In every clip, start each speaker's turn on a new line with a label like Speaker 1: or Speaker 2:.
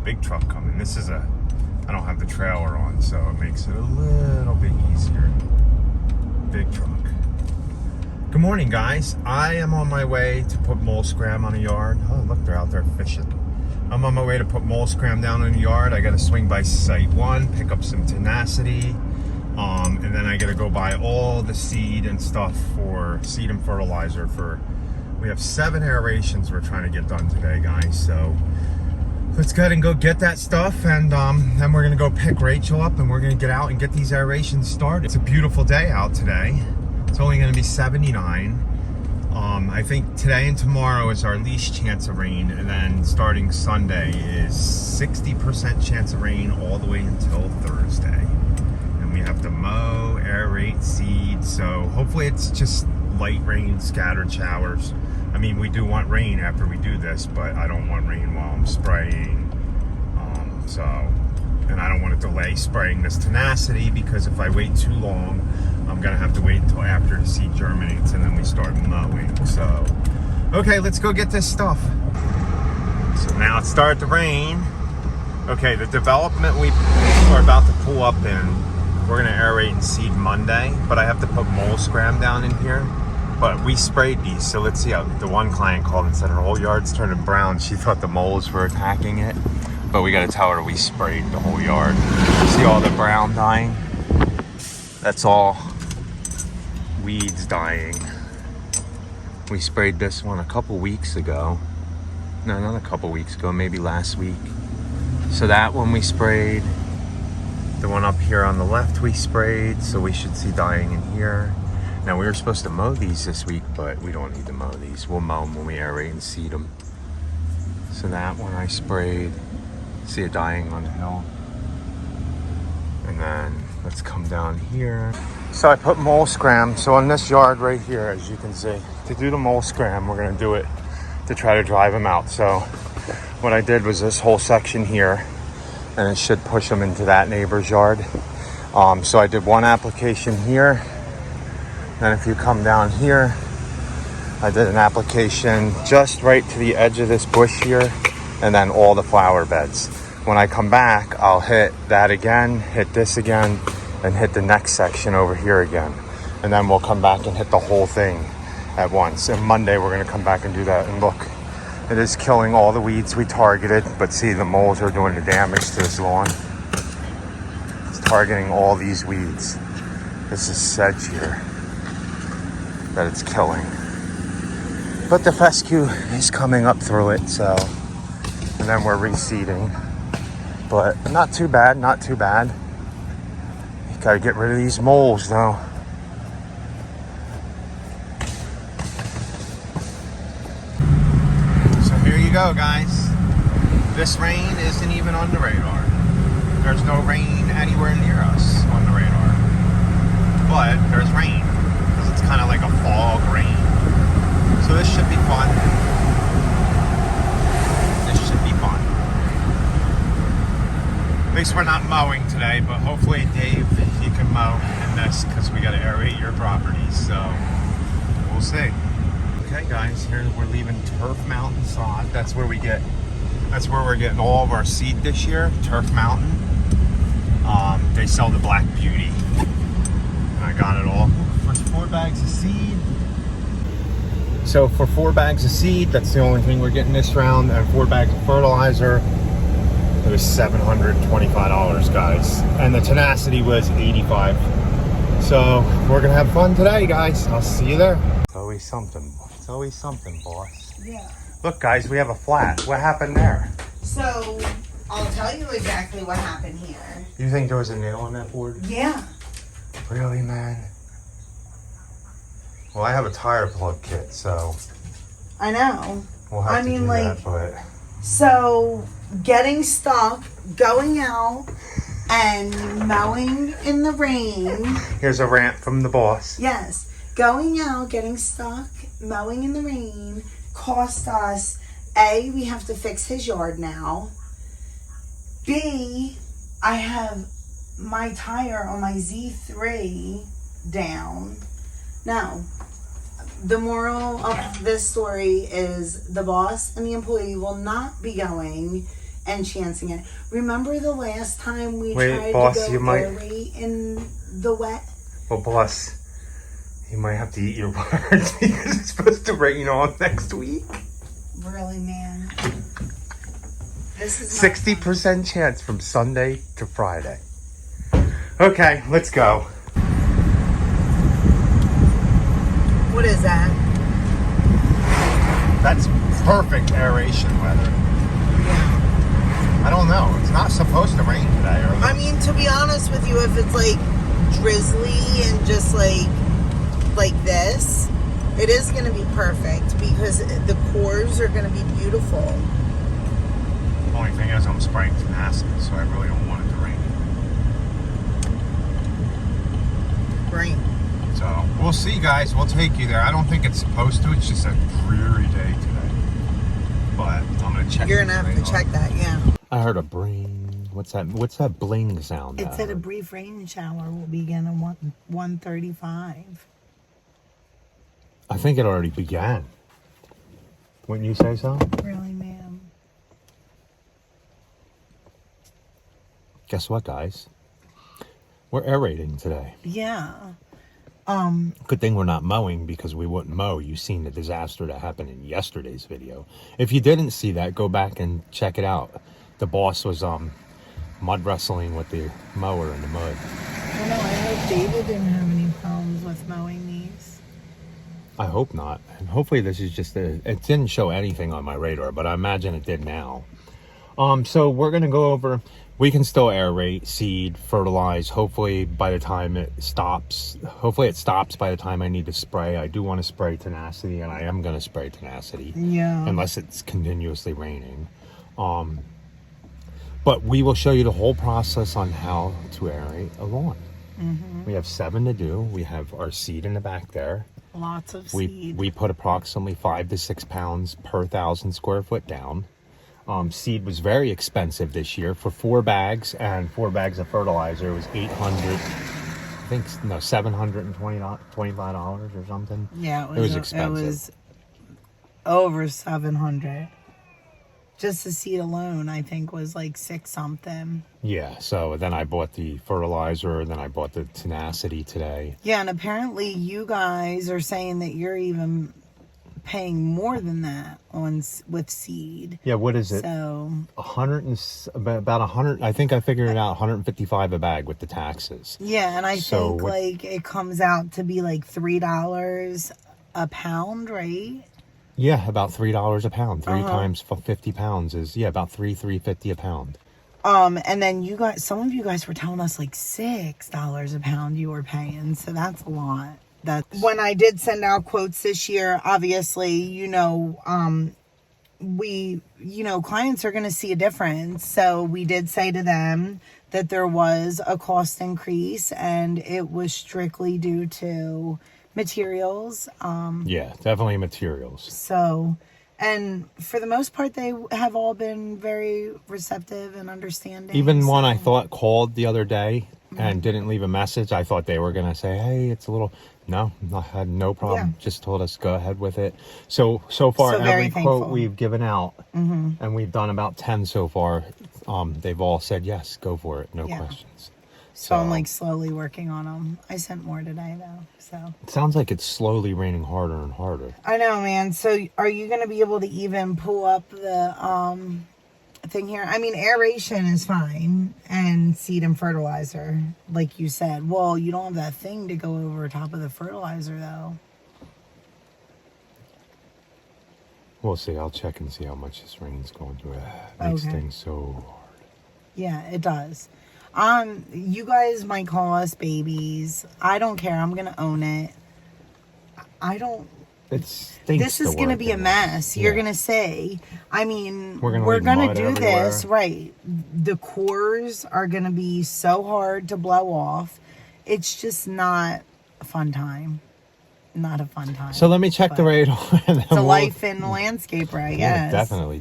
Speaker 1: big truck coming. This is I don't have the trailer on, so it makes it a little bit easier. Big truck. Good morning, guys. I am on my way to put mole scram on a yard. Oh, look, they're out there fishing. I'm on my way to put mole scram down in the yard. I got to swing by site 1, pick up some tenacity, and then I got to go buy all the seed and stuff for seed and fertilizer. We have 7 aerations we're trying to get done today, guys. So let's go ahead and go get that stuff, and then we're gonna go pick Rachel up, and we're gonna get out and get these aerations started. It's a beautiful day out today. It's only gonna be 79. I think today and tomorrow is our least chance of rain, and then starting Sunday is 60% chance of rain all the way until Thursday. And we have to mow, aerate, seed, so hopefully it's just light rain, scattered showers. I mean, we do want rain after we do this, but I don't want rain while I'm spraying. And I don't want to delay spraying this tenacity, because if I wait too long, I'm gonna have to wait until after the seed germinates and then we start mowing. So, okay, let's go get this stuff. So now it started to rain. Okay, the development we are about to pull up in, we're gonna aerate and seed Monday, but I have to put mole scram down in here. But we sprayed these, so let's see how the one client called and said her whole yard's turning brown. She thought the moles were attacking it, but we gotta tell her we sprayed the whole yard. See all the brown dying? That's all weeds dying. We sprayed this one a couple weeks ago. No, not a couple weeks ago, maybe last week. So that one we sprayed. The one up here on the left we sprayed, so we should see dying in here. Now, we were supposed to mow these this week, but we don't need to mow these. We'll mow them when we aerate and seed them. So that one I sprayed. See it dying on the hill. And then let's come down here. So I put mole scram. So on this yard right here, as you can see, to do the mole scram, we're gonna do it to try to drive them out. So what I did was this whole section here, and it should push them into that neighbor's yard. So I did one application here. Then if you come down here, I did an application just right to the edge of this bush here, and then all the flower beds. When I come back, I'll hit that again, hit this again, and hit the next section over here again. And then we'll come back and hit the whole thing at once. And Monday, we're gonna come back and do that. And look, it is killing all the weeds we targeted, but see, the moles are doing the damage to this lawn. It's targeting all these weeds. This is sedge here that it's killing. But the fescue is coming up through it, so, and then we're reseeding. But not too bad, not too bad. You gotta get rid of these moles though. So here you go, guys. This rain isn't even on the radar. There's no rain anywhere near us on the radar. But there's rain. It's kind of like a fog rain. So this should be fun. This should be fun. At least we're not mowing today, but hopefully, Dave, you can mow in this, because we got to aerate your property. So we'll see. Okay, guys, here we're leaving Turf Mountain sod. That's where we're getting all of our seed this year. Turf Mountain. They sell the Black Beauty. And I got it all. 4 bags of seed. So for 4 bags of seed, that's the only thing we're getting this round, and 4 bags of fertilizer, it was $725, guys. And the tenacity was $85. So we're gonna have fun today, guys. I'll see you there. It's always something. It's always something, boss.
Speaker 2: Yeah.
Speaker 1: Look, guys, we have a flat. What happened there?
Speaker 2: So I'll tell you exactly what happened here.
Speaker 1: You think there was a nail on that board?
Speaker 2: Yeah.
Speaker 1: Really, man? Well, I have a tire plug kit, so
Speaker 2: I know.
Speaker 1: we'll have to do that, but...
Speaker 2: So getting stuck, going out and mowing in the rain.
Speaker 1: Here's a rant from the boss.
Speaker 2: Yes. Going out, getting stuck, mowing in the rain cost us, A, we have to fix his yard now. B, I have my tire on my Z3 down. Now, the moral of this story is the boss and the employee will not be going and chancing it. Remember the last time we
Speaker 1: Wait,
Speaker 2: tried
Speaker 1: boss,
Speaker 2: to
Speaker 1: you
Speaker 2: go
Speaker 1: might-
Speaker 2: aerate in the wet?
Speaker 1: Well, boss, you might have to eat your words because it's supposed to rain all next week.
Speaker 2: Really, man? This is
Speaker 1: 60% chance from Sunday to Friday. Okay, let's go.
Speaker 2: What is that?
Speaker 1: That's perfect aeration weather.
Speaker 2: Yeah.
Speaker 1: I don't know. It's not supposed to rain today. Or
Speaker 2: I mean, to be honest with you, if it's like drizzly and just like this, it is going to be perfect because the cores are going to be beautiful.
Speaker 1: Only thing is, I'm spraying tenacity, so I really don't want it to rain.
Speaker 2: Right.
Speaker 1: So we'll see, guys. We'll take you there. I don't think it's supposed to. It's just a dreary day today. But I'm gonna check.
Speaker 2: You're gonna have to check that, yeah.
Speaker 1: I heard a bring. What's that? What's that bling sound?
Speaker 2: It said a brief rain shower will begin at 1:35.
Speaker 1: I think it already began. Wouldn't you say so?
Speaker 2: Really, ma'am?
Speaker 1: Guess what, guys? We're aerating today.
Speaker 2: Yeah.
Speaker 1: Good thing we're not mowing because we wouldn't mow. You've seen the disaster that happened in yesterday's video. If you didn't see that, go back and check it out. The boss was mud wrestling with the mower in the mud.
Speaker 2: I don't know. I hope David didn't have any problems with mowing these.
Speaker 1: I hope not. And hopefully this is just it didn't show anything on my radar, but I imagine it did now. So we're going to go over, we can still aerate, seed, fertilize. Hopefully by the time it stops by the time I need to spray. I do want to spray tenacity, and I am going to spray tenacity.
Speaker 2: Yeah.
Speaker 1: Unless it's continuously raining. But we will show you the whole process on how to aerate a lawn.
Speaker 2: Mm-hmm.
Speaker 1: We have 7 to do. We have our seed in the back there.
Speaker 2: Lots of seed.
Speaker 1: We put approximately 5 to 6 pounds per 1,000 square foot down. Seed was very expensive this year. For 4 bags and 4 bags of fertilizer, it was $725 or something.
Speaker 2: Yeah,
Speaker 1: it was expensive.
Speaker 2: It was over 700. Just the seed alone, I think, was like 6 something.
Speaker 1: Yeah, so then I bought the fertilizer, then I bought the tenacity today.
Speaker 2: Yeah, and apparently you guys are saying that you're even paying more than that with seed.
Speaker 1: Yeah, what is it?
Speaker 2: So
Speaker 1: about 100. I think I figured it out. 155 a bag with the taxes.
Speaker 2: Yeah, and I think like it comes out to be like $3 a pound, right?
Speaker 1: Yeah, about $3 a pound. 3 times 50 pounds is about $3.50 a pound.
Speaker 2: And then you guys, some of you guys were telling us like $6 a pound you were paying, so that's a lot. That's when I did send out quotes this year. Obviously, clients are going to see a difference. So we did say to them that there was a cost increase, and it was strictly due to materials.
Speaker 1: Yeah, definitely materials.
Speaker 2: So, and for the most part, they have all been very receptive and understanding.
Speaker 1: Even one I thought called the other day and didn't leave a message, I thought they were going to say, hey, it's a little... No, I had no problem.
Speaker 2: Yeah.
Speaker 1: Just told us go ahead with it. So far, every quote we've given out, and we've done about 10 so far, they've all said, yes, go for it. No questions.
Speaker 2: So I'm like slowly working on them. I sent more today though. So
Speaker 1: it sounds like it's slowly raining harder and harder.
Speaker 2: I know, man. So are you going to be able to even pull up the thing here? I mean, aeration is fine, and seed and fertilizer, like you said. Well, you don't have that thing to go over top of the fertilizer though.
Speaker 1: We'll see. I'll check and see how much this rain's going to. It makes things so hard.
Speaker 2: Yeah, it does. You guys might call us babies. I don't care. I'm gonna own it. I don't. This is gonna be a mess. You're gonna say. I mean, we're gonna do this right. The cores are gonna be so hard to blow off. It's just not a fun time. Not a fun time.
Speaker 1: So let me check the radar.
Speaker 2: It's a life in the landscaper, I guess.
Speaker 1: Yeah,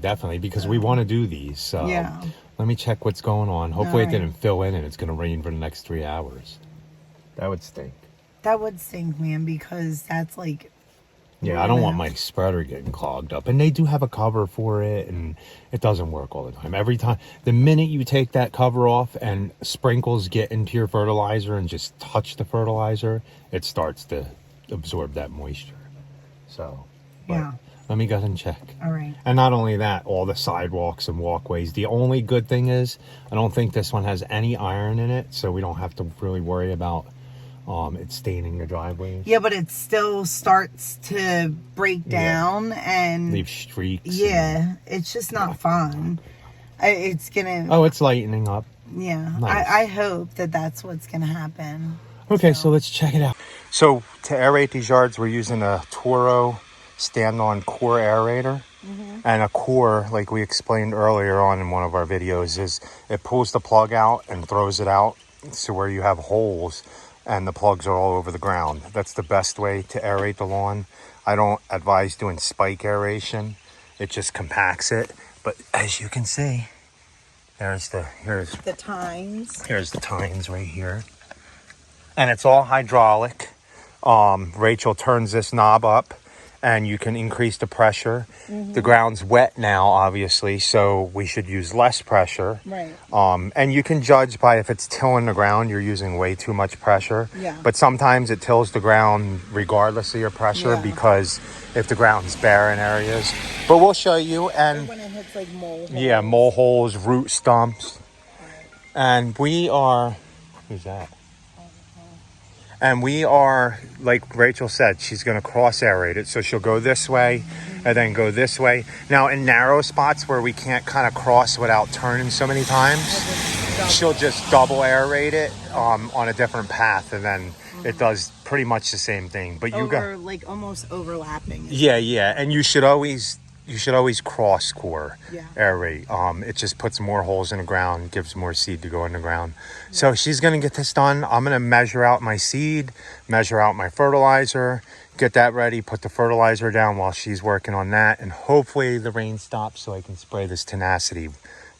Speaker 1: definitely, because we want to do these. So
Speaker 2: yeah.
Speaker 1: Let me check what's going on. Hopefully it didn't fill in and it's going to rain for the next 3 hours. That would stink.
Speaker 2: That would stink, man, because that's like
Speaker 1: Yeah, I don't want my spreader getting clogged up. And they do have a cover for it, and it doesn't work all the time. Every time, the minute you take that cover off and sprinkles get into your fertilizer and just touch the fertilizer, it starts to absorb that moisture. So,
Speaker 2: yeah.
Speaker 1: Let me go ahead and check.
Speaker 2: All right.
Speaker 1: And not only that, all the sidewalks and walkways. The only good thing is, I don't think this one has any iron in it, so we don't have to really worry about it's staining the driveways.
Speaker 2: Yeah, but it still starts to break down and
Speaker 1: leave streaks.
Speaker 2: Yeah, it's just not fun. It's gonna.
Speaker 1: Oh, it's lightening up.
Speaker 2: Yeah,
Speaker 1: nice.
Speaker 2: I hope that that's what's gonna happen.
Speaker 1: Okay, so let's check it out. So to aerate these yards, we're using a Toro stand-on core aerator. And a core, like we explained earlier on in one of our videos, is it pulls the plug out and throws it out. So where you have holes and the plugs are all over the ground. That's the best way to aerate the lawn. I don't advise doing spike aeration. It just compacts it. But as you can see, here's the tines. Here's the tines right here. And it's all hydraulic. Rachel turns this knob up and you can increase the pressure. The ground's wet now, obviously, so we should use less pressure.
Speaker 2: Right.
Speaker 1: And you can judge by if it's tilling the ground, you're using way too much pressure.
Speaker 2: Yeah.
Speaker 1: But sometimes it tills the ground regardless of your pressure because if the ground's bare in areas. But we'll show you. And
Speaker 2: when it hits like mole holes.
Speaker 1: Yeah, mole holes, root stumps.
Speaker 2: Right.
Speaker 1: And we are, who's that? And we are, like Rachel said, she's going to cross aerate it. So she'll go this way and then go this way. Now, in narrow spots where we can't kind of cross without turning so many times, she'll just double aerate it on a different path. And then it does pretty much the same thing. But you got
Speaker 2: like almost overlapping.
Speaker 1: Yeah. And you should always cross core aerate. It just puts more holes in the ground, gives more seed to go in the ground. So she's going to get this done. I'm going to measure out my seed, measure out my fertilizer, get that ready, put the fertilizer down while she's working on that. And hopefully the rain stops so I can spray this tenacity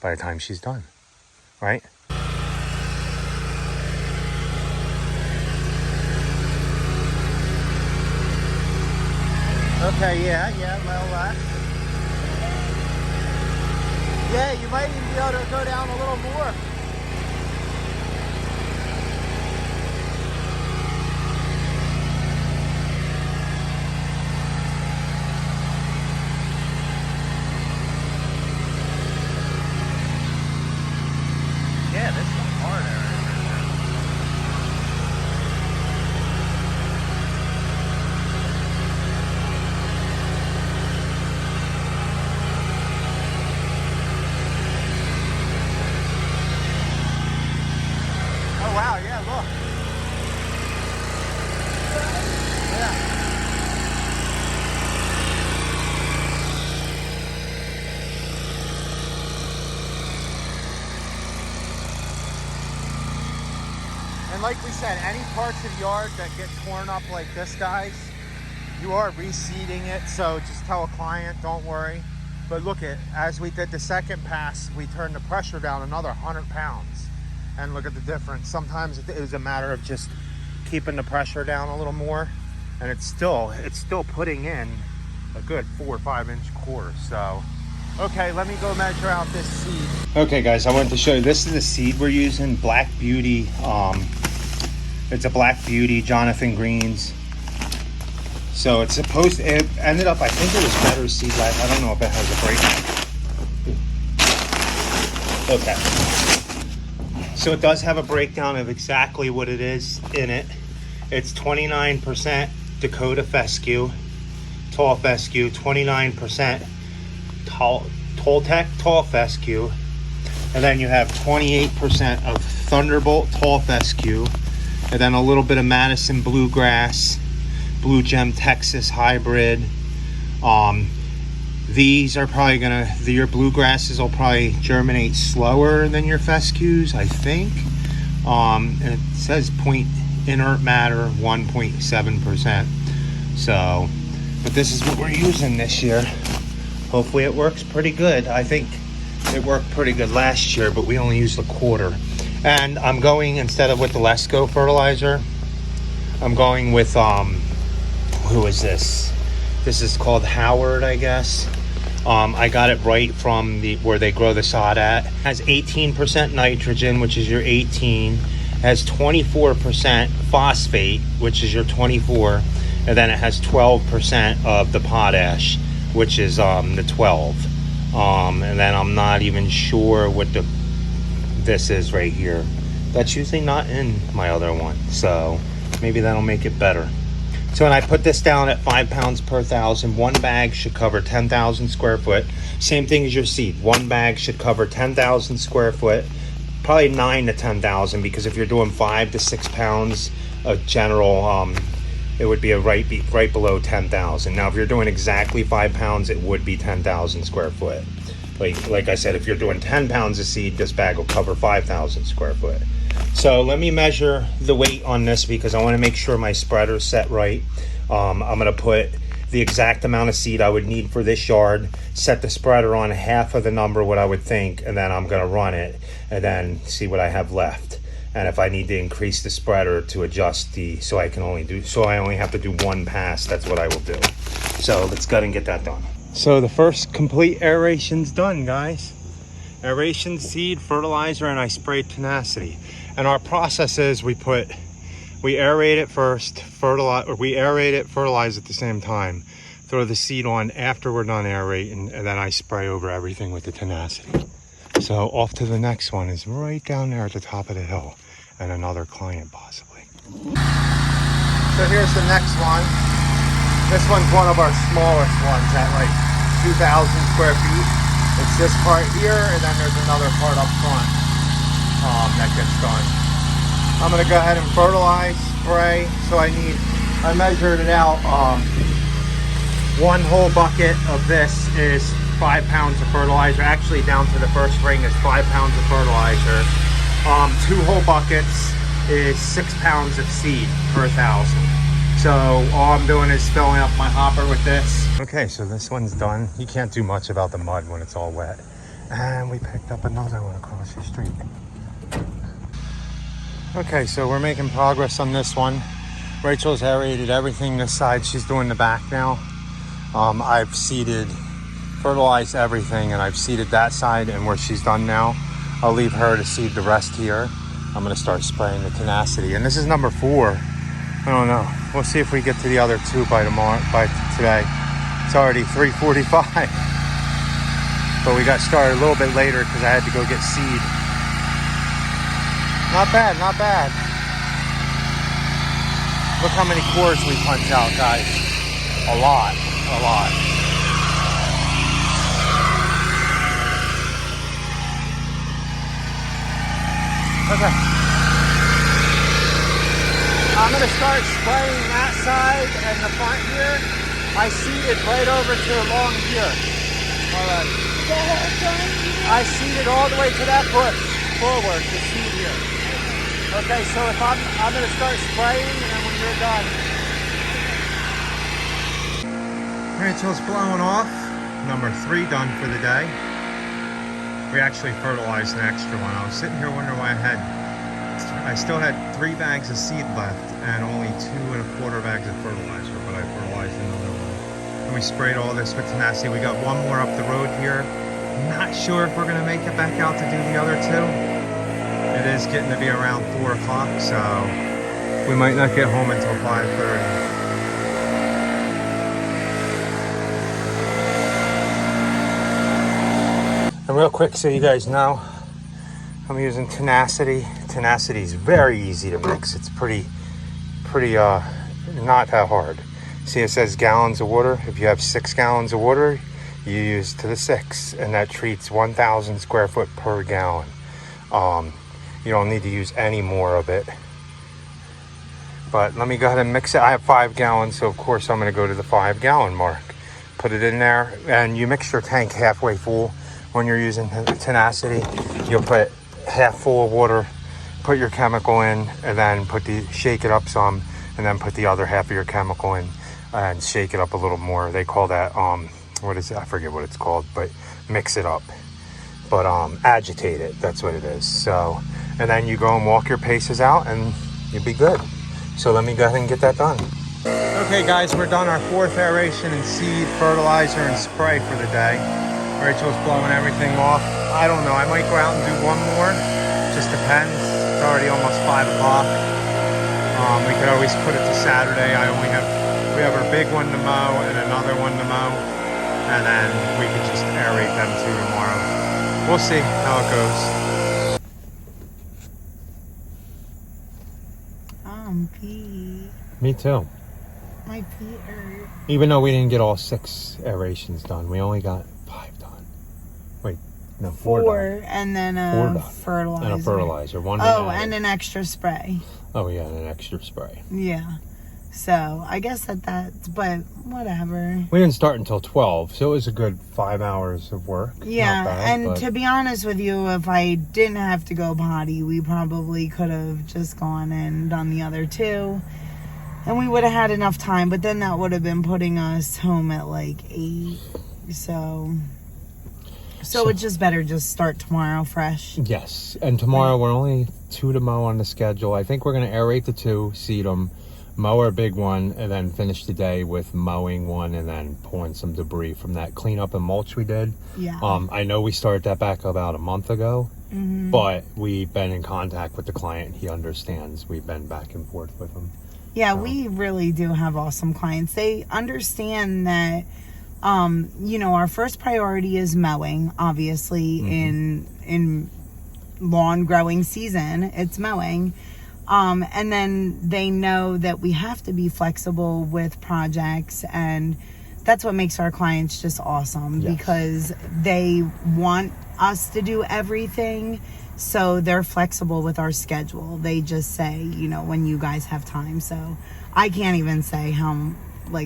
Speaker 1: by the time she's done. Right? Okay, yeah, well, yeah, you might even be able to go down a little more. Yeah, this is a hard area. Oh wow, yeah, look. Yeah. And like we said, any parts of the yard that get torn up like this, guys, you are reseeding it, so just tell a client, don't worry. But look as we did the second pass, we turned the pressure down another 100 pounds. And look at the difference. Sometimes it was a matter of just keeping the pressure down a little more, and it's still putting in a good 4 or 5 inch core. So okay, let me go measure out this seed. Okay guys, I wanted to show you, this is the seed we're using, Black Beauty. It's a Black Beauty Jonathan Greens. So it's supposed to, it ended up, I think it was better seed last. I don't know if it has a breakdown. Okay. So it does have a breakdown of exactly what it is in it. It's 29% Dakota fescue, tall fescue, 29% Toltec tall fescue, and then you have 28% of Thunderbolt tall fescue, and then a little bit of Madison bluegrass, Blue Gem Texas hybrid. These are probably your bluegrasses will probably germinate slower than your fescues, I think. And it says inert matter 1.7%. So, but this is what we're using this year. Hopefully it works pretty good. I think it worked pretty good last year, but we only used a quarter. And I'm going, instead of with the Lesco fertilizer, I'm going with who is this? This is called Howard, I guess. I got it right from where they grow the sod at. It has 18% nitrogen, which is your 18. It has 24% phosphate, which is your 24. And then it has 12% of the potash, which is the 12. And then I'm not even sure what this is right here. That's usually not in my other one. So maybe that'll make it better. So when I put this down at 5 pounds per 1,000, one bag should cover 10,000 square foot. Same thing as your seed. One bag should cover 10,000 square foot, probably 9 to 10,000, because if you're doing 5 to 6 pounds of general, it would be right below 10,000. Now, if you're doing exactly 5 pounds, it would be 10,000 square foot. Like I said, if you're doing 10 pounds of seed, this bag will cover 5,000 square foot. So let me measure the weight on this because I want to make sure my spreader's set right. I'm going to put the exact amount of seed I would need for this yard, set the spreader on half of the number, what I would think, and then I'm going to run it and then see what I have left. And if I need to increase the spreader to adjust so I only have to do one pass, that's what I will do. So let's go ahead and get that done. So the first complete aeration's done, guys. Aeration, seed, fertilizer, and I sprayed tenacity. And our process is we aerate it first, we aerate it, fertilize at the same time, throw the seed on after we're done aerating, and then I spray over everything with the tenacity. So off to the next one is right down there at the top of the hill, and another client possibly. So here's the next one. This one's one of our smallest ones at like 2,000 square feet. It's this part here, and then there's another part up front that gets done. I'm gonna go ahead and fertilize, spray. So I measured it out. One whole bucket of this is 5 pounds of fertilizer. Actually, down to the first ring is 5 pounds of fertilizer. 2 whole buckets is 6 pounds of seed per 1,000. So all I'm doing is filling up my hopper with this. Okay, so this one's done. You can't do much about the mud when it's all wet. And we picked up another one across the street. Okay, so we're making progress on this one. Rachel's aerated everything this side. She's doing the back now. I've seeded, fertilized everything, and I've seeded that side, and where she's done now, I'll leave her to seed the rest here. I'm gonna start spraying the tenacity. And this is number 4. I don't know. We'll see if we get to the other 2 by today. It's already 3:45. But we got started a little bit later because I had to go get seed. Not bad, not bad. Look how many cores we punch out, guys. A lot, a lot. Okay. I'm gonna start spraying that side and the front here. I seeded right over to along here. Alright. I seeded all the way to that bush forward to seed here. Okay, so if I'm gonna start spraying, and then when you're done. Rachel's blowing off. Number 3 done for the day. We actually fertilized an extra one. I was sitting here wondering why I still had 3 bags of seed left and only 2 1/4 bags of fertilizer, but I fertilized another one. And we sprayed all this with tenacity. We got one more up the road here. Not sure if we're gonna make it back out to do the other 2. It is getting to be around 4 o'clock, so we might not get home until 5:30. And real quick, so you guys know, I'm using tenacity. Tenacity is very easy to mix. It's pretty not that hard. See, it says gallons of water. If you have 6 gallons of water, you use to the 6, and that treats 1,000 square foot per gallon. You don't need to use any more of it. But let me go ahead and mix it. I have 5 gallons, so of course I'm going to go to the 5 gallon mark. Put it in there, and you mix your tank halfway full. When you're using tenacity, you'll put half full of water, put your chemical in, and then shake it up some, and then put the other half of your chemical in and shake it up a little more. They call that what is it? I forget what it's called, but mix it up. But agitate it, that's what it is. So, and then you go and walk your paces out and you'll be good. So let me go ahead and get that done. Okay guys, we're done our 4th aeration and seed, fertilizer, and spray for the day. Rachel's blowing everything off. I don't know, I might go out and do one more. Just depends. It's already almost 5 o'clock. We could always put it to Saturday. We have our big one to mow and another one to mow. And then we could just aerate them too tomorrow. We'll see how it goes.
Speaker 2: Pee.
Speaker 1: Me too.
Speaker 2: My feet hurt.
Speaker 1: Even though we didn't get all 6 aerations done, we only got 5 done. Wait, no, 4 done.
Speaker 2: And then
Speaker 1: 4 done.
Speaker 2: fertilizer.
Speaker 1: And a fertilizer. One
Speaker 2: and an extra spray.
Speaker 1: Oh yeah, and an extra spray.
Speaker 2: Yeah. So I guess that's, but whatever.
Speaker 1: We didn't start until 12, so it was a good 5 hours of work.
Speaker 2: Yeah,
Speaker 1: Not bad,
Speaker 2: and to be honest with you, if I didn't have to go potty, we probably could have just gone and done the other 2. And we would have had enough time, but then that would have been putting us home at like 8. So it's just better just start tomorrow fresh.
Speaker 1: Yes, and tomorrow we're only 2 to mow on the schedule. I think we're going to aerate the 2, seed them, mow our big one, and then finish the day with mowing one and then pulling some debris from that cleanup and mulch we did.
Speaker 2: Yeah.
Speaker 1: I know we started that back about a month ago, but we've been in contact with the client. He understands. We've been back and forth with him.
Speaker 2: Yeah, we really do have awesome clients. They understand that, our first priority is mowing, obviously, in lawn growing season, it's mowing. And then they know that we have to be flexible with projects, and that's what makes our clients just awesome. Yes. Because they want us to do everything, so they're flexible with our schedule. They just say, when you guys have time. So I can't even say how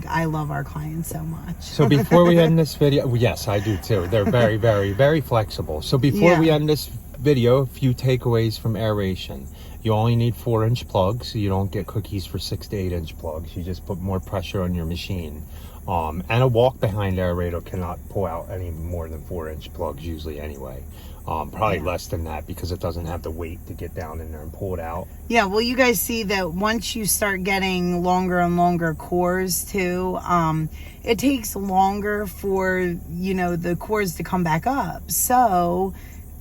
Speaker 2: I love our clients so much.
Speaker 1: So before we end this video, yes, I do too. They're very, very, very flexible. So before we end this video, a few takeaways from aeration. You only need 4-inch plugs, so you don't get cookies for 6 to 8-inch plugs. You just put more pressure on your machine. And a walk behind aerator cannot pull out any more than 4-inch plugs usually anyway. Probably less than that because it doesn't have the weight to get down in there and pull it out.
Speaker 2: Yeah, well, you guys see that once you start getting longer and longer cores too, it takes longer for, the cores to come back up. So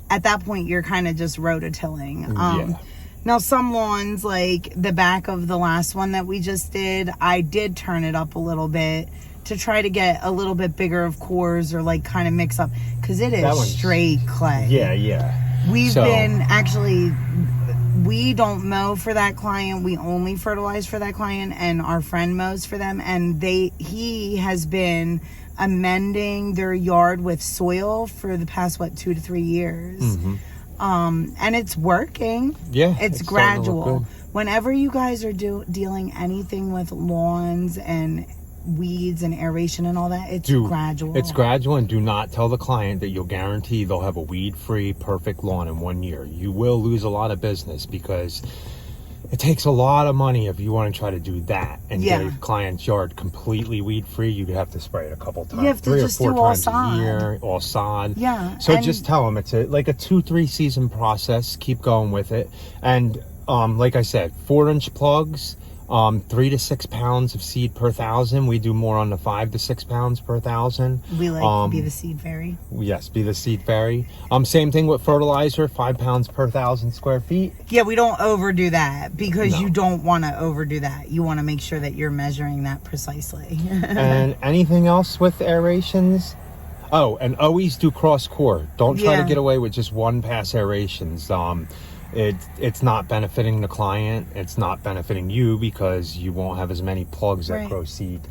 Speaker 2: at that point, you're kind of just rototilling. Now, some lawns, like the back of the last one that we just did, I did turn it up a little bit to try to get a little bit bigger of cores or kind of mix up, because it is straight clay.
Speaker 1: Yeah.
Speaker 2: We've been actually, we don't mow for that client. We only fertilize for that client, and our friend mows for them. And he has been amending their yard with soil for the past 2 to 3 years. And it's working.
Speaker 1: Yeah,
Speaker 2: it's gradual. Whenever you guys are dealing anything with lawns and weeds and aeration and all that, it's gradual.
Speaker 1: It's gradual, and do not tell the client that you'll guarantee they'll have a weed-free, perfect lawn in 1 year. You will lose a lot of business because it takes a lot of money if you want to try to do that and get a client's yard completely weed-free. You have to spray it a couple times,
Speaker 2: you have to
Speaker 1: 3
Speaker 2: just
Speaker 1: or 4
Speaker 2: do
Speaker 1: times
Speaker 2: all
Speaker 1: a year, all sod.
Speaker 2: Yeah.
Speaker 1: So just tell them it's like a 2-3 season process. Keep going with it. And like I said, 4-inch plugs, 3 to 6 pounds of seed per 1,000. We do more on the 5 to 6 pounds per 1,000.
Speaker 2: We like to be the seed fairy.
Speaker 1: Yes, be the seed fairy. Same thing with fertilizer, 5 pounds per 1,000 square feet.
Speaker 2: Yeah, we don't overdo that because you don't want to overdo that. You want to make sure that you're measuring that precisely.
Speaker 1: And anything else with aerations? Oh, and always do cross core. Don't try to get away with just one pass aerations. It's not benefiting the client. It's not benefiting you because you won't have as many plugs that grow seed.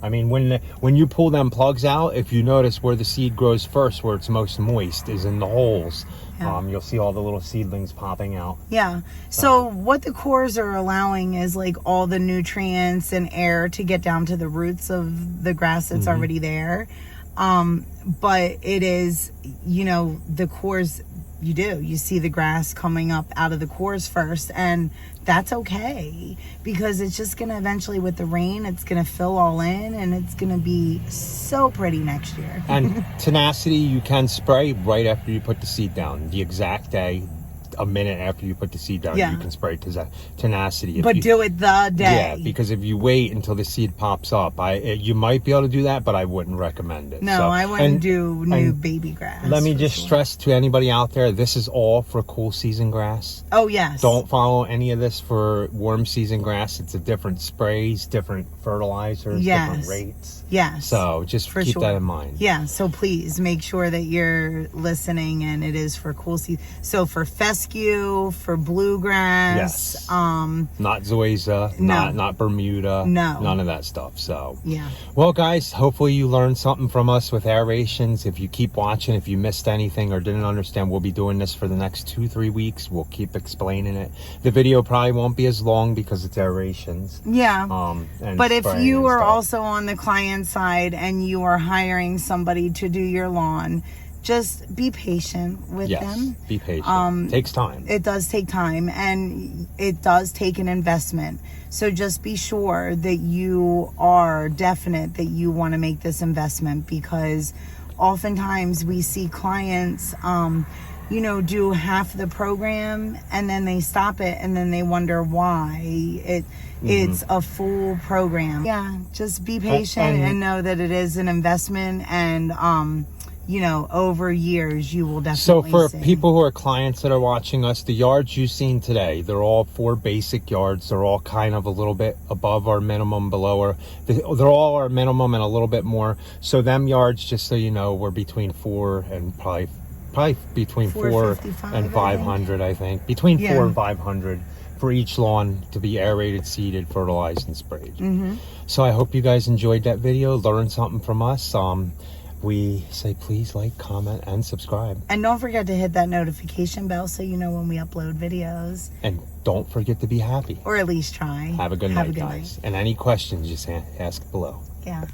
Speaker 1: I mean, when you pull them plugs out, if you notice where the seed grows first, where it's most moist, is in the holes. You'll see all the little seedlings popping out. Yeah.
Speaker 2: So what the cores are allowing is all the nutrients and air to get down to the roots of the grass that's already there. But it is, the cores, you see the grass coming up out of the cores first, and that's okay because it's just going to eventually, with the rain, it's going to fill all in and it's going to be so pretty next year.
Speaker 1: And tenacity, you can spray right after you put the seed down, the exact day. a minute after you put the seed down.
Speaker 2: Yeah.
Speaker 1: You can spray tenacity.
Speaker 2: But do it the day.
Speaker 1: Yeah, because if you wait until the seed pops up, you might be able to do that, but I wouldn't recommend it.
Speaker 2: No,
Speaker 1: so,
Speaker 2: I wouldn't do new baby grass.
Speaker 1: Let me just stress to anybody out there, this is all for cool season grass.
Speaker 2: Oh, yes.
Speaker 1: Don't follow any of this for warm season grass. It's a different sprays, different fertilizers, different rates.
Speaker 2: Yes.
Speaker 1: So just keep that in mind.
Speaker 2: Yeah, so please make sure that you're listening, and it is for cool season. So for fescue, for bluegrass,
Speaker 1: yes. Not zoysia, not Bermuda, none of that stuff. So
Speaker 2: yeah.
Speaker 1: Well, guys, hopefully you learned something from us with aerations. If you keep watching, if you missed anything or didn't understand, we'll be doing this for the next 2-3 weeks. We'll keep explaining it. The video probably won't be as long because it's aerations.
Speaker 2: Yeah.
Speaker 1: But
Speaker 2: if you are also on the client side and you are hiring somebody to do your lawn, just be patient with them.
Speaker 1: Be patient. Takes time.
Speaker 2: It does take time, and it does take an investment. So just be sure that you are definite that you want to make this investment, because oftentimes we see clients do half the program and then they stop it, and then they wonder why. It's a full program. Yeah, just be patient and know that it is an investment, and over years you will definitely
Speaker 1: So for people who are clients that are watching us, the yards you've seen today, they're all 4 basic yards. They're all kind of a little bit above our minimum, below our, they're all our minimum and a little bit more. So them yards, just so you know, we're between 4 and probably between 4 and 500, I think. Between 4 and 500 for each lawn to be aerated, seeded, fertilized, and sprayed. So I hope you guys enjoyed that video, learned something from us. We say please like, comment, and subscribe.
Speaker 2: And don't forget to hit that notification bell so you know when we upload videos.
Speaker 1: And don't forget to be happy.
Speaker 2: Or at least try.
Speaker 1: Have a good night, guys. And any questions, just ask below.
Speaker 2: Yeah.